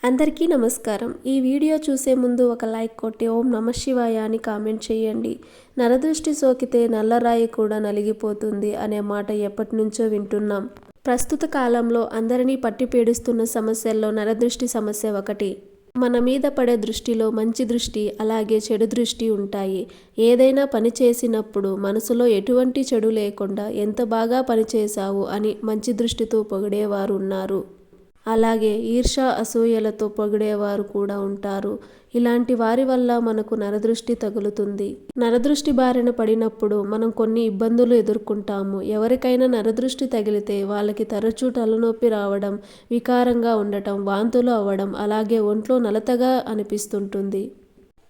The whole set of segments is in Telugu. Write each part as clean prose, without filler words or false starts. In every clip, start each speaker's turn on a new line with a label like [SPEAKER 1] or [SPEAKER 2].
[SPEAKER 1] అందరికీ నమస్కారం. ఈ వీడియో చూసే ముందు ఒక లైక్ కొట్టి ఓం నమః శివాయ అని కామెంట్ చేయండి. నరదృష్టి సోకితే నల్లరాయి కూడా నలిగిపోతుంది అనే మాట ఎప్పటి నుంచో వింటున్నాం. ప్రస్తుత కాలంలో అందరినీ పట్టి పీడిస్తున్న సమస్యల్లో నరదృష్టి సమస్య ఒకటి. మన మీద పడే దృష్టిలో మంచి దృష్టి అలాగే చెడు దృష్టి ఉంటాయి. ఏదైనా పని చేసినప్పుడు మనసులో ఎటువంటి చెడు లేకుండా ఎంత బాగా పనిచేశావు అని మంచి దృష్టితో పొగిడేవారు ఉన్నారు. అలాగే ఈర్ష అసూయలతో పొగిడేవారు కూడా ఉంటారు. ఇలాంటి వారి వల్ల మనకు నరదృష్టి తగులుతుంది. నరదృష్టి బారిన పడినప్పుడు మనం కొన్ని ఇబ్బందులు ఎదుర్కొంటాము. ఎవరికైనా నరదృష్టి తగిలితే వాళ్ళకి తరచూ తలనొప్పి రావడం, వికారంగా ఉండటం, వాంతులు అవ్వడం, అలాగే ఒంట్లో నలతగా అనిపిస్తుంటుంది.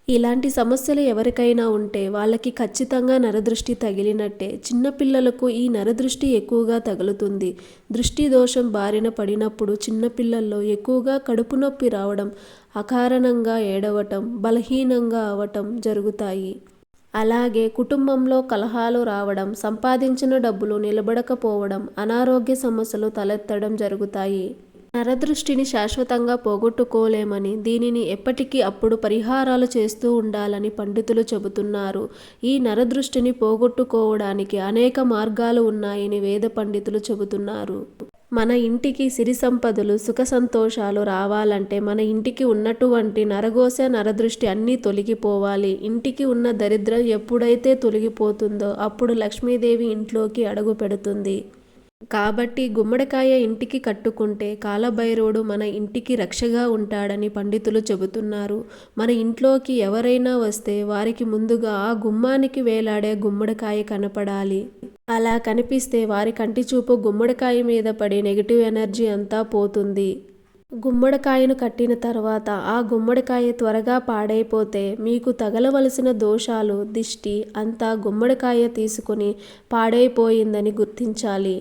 [SPEAKER 1] ఇలాంటి సమస్యలు ఎవరికైనా ఉంటే వాళ్ళకి ఖచ్చితంగా నరదృష్టి తగిలినట్టే. చిన్నపిల్లలకు ఈ నరదృష్టి ఎక్కువగా తగులుతుంది. దృష్టి దోషం బారిన పడినప్పుడు చిన్నపిల్లల్లో ఎక్కువగా కడుపు నొప్పి రావడం, అకారణంగా ఏడవటం, బలహీనంగా అవటం జరుగుతాయి. అలాగే కుటుంబంలో కలహాలు రావడం, సంపాదించిన డబ్బులు నిలబడకపోవడం, అనారోగ్య సమస్యలు తలెత్తడం జరుగుతాయి. నరదృష్టిని శాశ్వతంగా పోగొట్టుకోలేమని, దీనిని ఎప్పటికీ అప్పుడు పరిహారాలు చేస్తూ ఉండాలని పండితులు చెబుతున్నారు. ఈ నరదృష్టిని పోగొట్టుకోవడానికి అనేక మార్గాలు ఉన్నాయని వేద పండితులు చెబుతున్నారు. మన ఇంటికి సిరి సంపదలు, సుఖ సంతోషాలు రావాలంటే మన ఇంటికి ఉన్నటువంటి నరఘోష, నరదృష్టి అన్నీ తొలగిపోవాలి. ఇంటికి ఉన్న దరిద్రం ఎప్పుడైతే తొలగిపోతుందో అప్పుడు లక్ష్మీదేవి ఇంట్లోకి అడుగు పెడుతుంది. కాబట్టి గుమ్మడికాయ ఇంటికి కట్టుకుంటే కాలభైరవుడు మన ఇంటికి రక్షగా ఉంటాడని పండితులు చెబుతున్నారు. మన ఇంట్లోకి ఎవరైనా వస్తే వారికి ముందుగా ఆ గుమ్మానికి వేలాడే గుమ్మడికాయ కనపడాలి. అలా కనిపిస్తే వారి కంటి చూపు గుమ్మడికాయ మీద పడి నెగిటివ్ ఎనర్జీ అంతా పోతుంది. గుమ్మడికాయను కట్టిన తర్వాత ఆ గుమ్మడికాయ త్వరగా పాడైపోతే మీకు తగలవలసిన దోషాలు, దిష్టి అంతా గుమ్మడికాయ తీసుకుని పాడైపోయిందని గుర్తించాలి.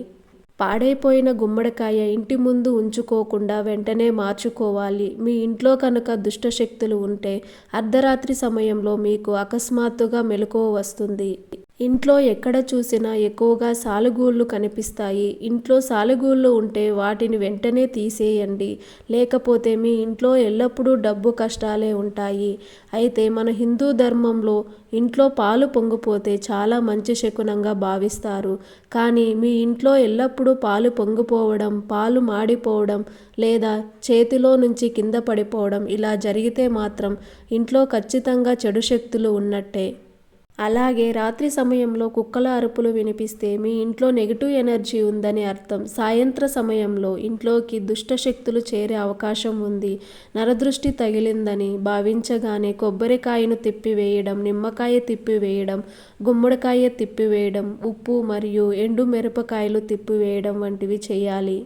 [SPEAKER 1] పాడైపోయిన గుమ్మడికాయ ఇంటి ముందు ఉంచుకోకుండా వెంటనే మార్చుకోవాలి. మీ ఇంట్లో కనుక దుష్టశక్తులు ఉంటే అర్ధరాత్రి సమయంలో మీకు అకస్మాత్తుగా మెలకువ వస్తుంది. ఇంట్లో ఎక్కడ చూసినా ఎక్కువగా సాలెగూళ్ళు కనిపిస్తాయి. ఇంట్లో సాలెగూళ్ళు ఉంటే వాటిని వెంటనే తీసేయండి. లేకపోతే మీ ఇంట్లో ఎల్లప్పుడూ డబ్బు కష్టాలే ఉంటాయి. అయితే మన హిందూ ధర్మంలో ఇంట్లో పాలు పొంగిపోతే చాలా మంచి శకునంగా భావిస్తారు. కానీ మీ ఇంట్లో ఎల్లప్పుడూ పాలు పొంగిపోవడం, పాలు మాడిపోవడం లేదా చేతిలో నుంచి కింద పడిపోవడం ఇలా జరిగితే మాత్రం ఇంట్లో ఖచ్చితంగా చెడు శక్తులు ఉన్నట్టే. అలాగే రాత్రి సమయంలో కుక్కల అరుపులు వినిపిస్తే మీ ఇంట్లో నెగిటివ్ ఎనర్జీ ఉందని అర్థం. సాయంత్ర సమయంలో ఇంట్లోకి దుష్టశక్తులు చేరే అవకాశం ఉంది. నరదృష్టి తగిలిందని భావించగానే కొబ్బరికాయను తిప్పివేయడం, నిమ్మకాయ తిప్పివేయడం, గుమ్మడికాయ తిప్పివేయడం, ఉప్పు మరియు ఎండు మిరపకాయలు తిప్పివేయడం వంటివి చేయాలి.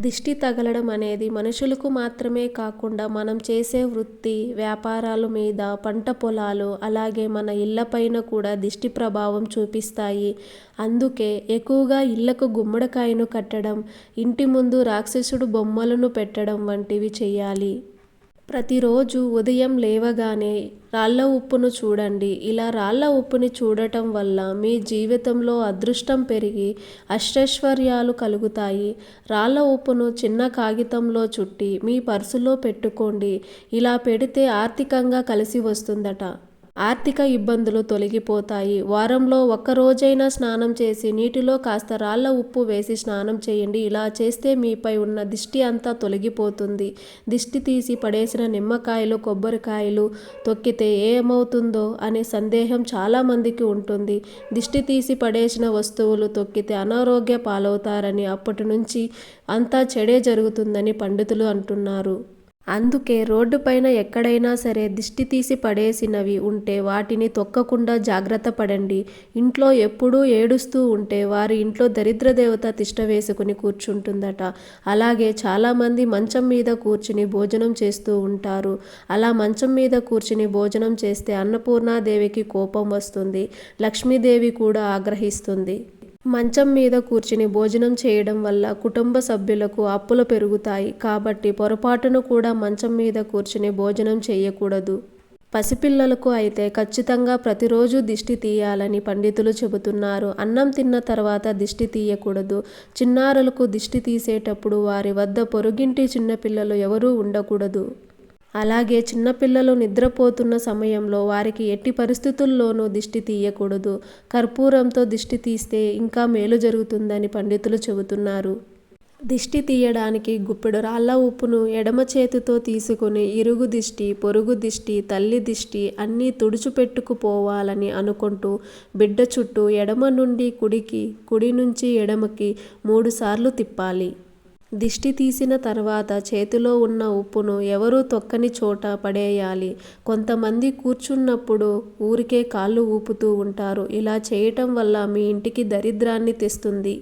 [SPEAKER 1] దిష్టి తగలడం అనేది మనుషులకు మాత్రమే కాకుండా మనం చేసే వృత్తి, వ్యాపారాల మీద, పంట పొలాలు అలాగే మన ఇళ్లపైన కూడా దిష్టి ప్రభావం చూపిస్తాయి. అందుకే ఎక్కువగా ఇళ్లకు గుమ్మడికాయను కట్టడం, ఇంటి ముందు రాక్షసుడు బొమ్మలను పెట్టడం వంటివి చేయాలి. ప్రతిరోజు ఉదయం లేవగానే రాళ్ళ ఉప్పును చూడండి. ఇలా రాళ్ళ ఉప్పుని చూడటం వల్ల మీ జీవితంలో అదృష్టం పెరిగి అష్టైశ్వర్యాలు కలుగుతాయి. రాళ్ళ ఉప్పును చిన్న కాగితంలో చుట్టి మీ పర్సులో పెట్టుకోండి. ఇలా పెడితే ఆర్థికంగా కలిసి వస్తుందట. ఆర్థిక ఇబ్బందులు తొలగిపోతాయి. వారంలో ఒక్కరోజైనా స్నానం చేసి నీటిలో కాస్త రాళ్ళ ఉప్పు వేసి స్నానం చేయండి. ఇలా చేస్తే మీపై ఉన్న దిష్టి అంతా తొలగిపోతుంది. దిష్టి తీసి పడేసిన నిమ్మకాయలు, కొబ్బరికాయలు తొక్కితే ఏమవుతుందో అనే సందేహం చాలామందికి ఉంటుంది. దిష్టి తీసి పడేసిన వస్తువులు తొక్కితే అనారోగ్య పాలవుతారని, అప్పటి నుంచి అంతా చెడే జరుగుతుందని పండితులు అంటున్నారు. అందుకే రోడ్డు పైన ఎక్కడైనా సరే దిష్టి తీసి పడేసినవి ఉంటే వాటిని తొక్కకుండా జాగ్రత్త పడండి. ఇంట్లో ఎప్పుడూ ఏడుస్తూ ఉంటే వారి ఇంట్లో దరిద్ర దేవత తిష్ట వేసుకుని కూర్చుంటుందట. అలాగే చాలామంది మంచం మీద కూర్చుని భోజనం చేస్తూ ఉంటారు. అలా మంచం మీద కూర్చుని భోజనం చేస్తే అన్నపూర్ణాదేవికి కోపం వస్తుంది. లక్ష్మీదేవి కూడా ఆగ్రహిస్తుంది. మంచం మీద కూర్చుని భోజనం చేయడం వల్ల కుటుంబ సభ్యులకు అప్పులు పెరుగుతాయి. కాబట్టి పొరపాటును కూడా మంచం మీద కూర్చుని భోజనం చేయకూడదు. పసిపిల్లలకు అయితే ఖచ్చితంగా ప్రతిరోజు దిష్టి తీయాలని పండితులు చెబుతున్నారు. అన్నం తిన్న తర్వాత దిష్టి తీయకూడదు. చిన్నారులకు దిష్టి తీసేటప్పుడు వారి వద్ద పొరుగింటి చిన్నపిల్లలు ఎవరూ ఉండకూడదు. అలాగే చిన్నపిల్లలు నిద్రపోతున్న సమయంలో వారికి ఎట్టి పరిస్థితుల్లోనూ దిష్టి తీయకూడదు. కర్పూరంతో దిష్టి తీస్తే ఇంకా మేలు జరుగుతుందని పండితులు చెబుతున్నారు. దిష్టి తీయడానికి గుప్పెడు రాళ్ళ ఉప్పును ఎడమ చేతితో తీసుకుని ఇరుగు దిష్టి, పొరుగు దిష్టి, తల్లి దిష్టి అన్నీ తుడిచిపెట్టుకుపోవాలని అనుకుంటూ బిడ్డ చుట్టూ ఎడమ నుండి కుడికి, కుడి నుంచి ఎడమకి 3 సార్లు తిప్పాలి. దిష్టి తీసిన తర్వాత చేతిలో ఉన్న ఉప్పును ఎవరూ తొక్కని చోట పడేయాలి. కొంతమంది కూర్చున్నప్పుడు ఊరికే కాళ్ళు ఊపుతూ ఉంటారు. ఇలా చేయటం వల్ల మీ ఇంటికి దరిద్రాన్ని తెస్తుంది.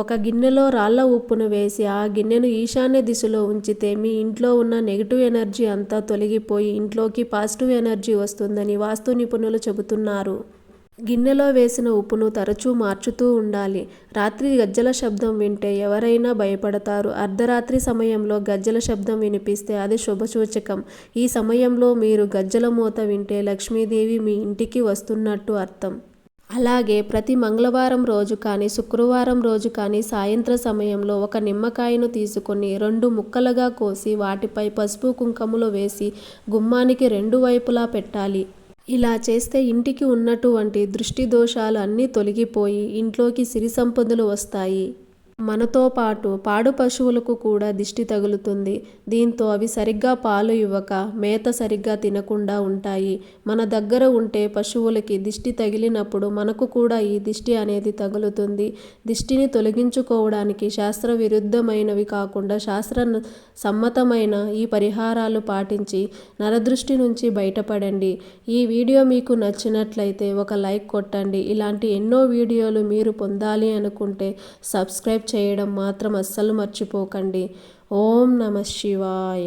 [SPEAKER 1] ఒక గిన్నెలో రాళ్ళ ఉప్పును వేసి ఆ గిన్నెను ఈశాన్య దిశలో ఉంచితే మీ ఇంట్లో ఉన్న నెగిటివ్ ఎనర్జీ అంతా తొలగిపోయి ఇంట్లోకి పాజిటివ్ ఎనర్జీ వస్తుందని వాస్తు నిపుణులు చెబుతున్నారు. గిన్నెలో వేసిన ఉప్పును తరచూ మార్చుతూ ఉండాలి. రాత్రి గజ్జల శబ్దం వింటే ఎవరైనా భయపడతారు. అర్ధరాత్రి సమయంలో గజ్జల శబ్దం వినిపిస్తే అది శుభసూచకం. ఈ సమయంలో మీరు గజ్జల మోత వింటే లక్ష్మీదేవి మీ ఇంటికి వస్తున్నట్టు అర్థం. అలాగే ప్రతి మంగళవారం రోజు కానీ శుక్రవారం రోజు కానీ సాయంత్ర సమయంలో ఒక నిమ్మకాయను తీసుకొని 2 ముక్కలుగా కోసి వాటిపై పసుపు కుంకుమలు వేసి గుమ్మానికి 2 వైపులా పెట్టాలి. ఇలా చేస్తే ఇంటికి ఉన్నటువంటి దృష్టి దోషాలు అన్నీ తొలగిపోయి ఇంట్లోకి సిరి సంపదలు వస్తాయి. మనతో పాటు పాడు పశువులకు కూడా దిష్టి తగులుతుంది. దీంతో అవి సరిగ్గా పాలు ఇవ్వక, మేత సరిగ్గా తినకుండా ఉంటాయి. మన దగ్గర ఉంటే పశువులకి దిష్టి తగిలినప్పుడు మనకు కూడా ఈ దిష్టి అనేది తగులుతుంది. దిష్టిని తొలగించుకోవడానికి శాస్త్ర విరుద్ధమైనవి కాకుండా శాస్త్ర సమ్మతమైన ఈ పరిహారాలు పాటించి నరదృష్టి నుంచి బయటపడండి. ఈ వీడియో మీకు నచ్చినట్లయితే ఒక లైక్ కొట్టండి. ఇలాంటి ఎన్నో వీడియోలు మీరు పొందాలి అనుకుంటే సబ్స్క్రైబ్ చేయడం మాత్రం అస్సలు మర్చిపోకండి. ఓం నమః శివాయ.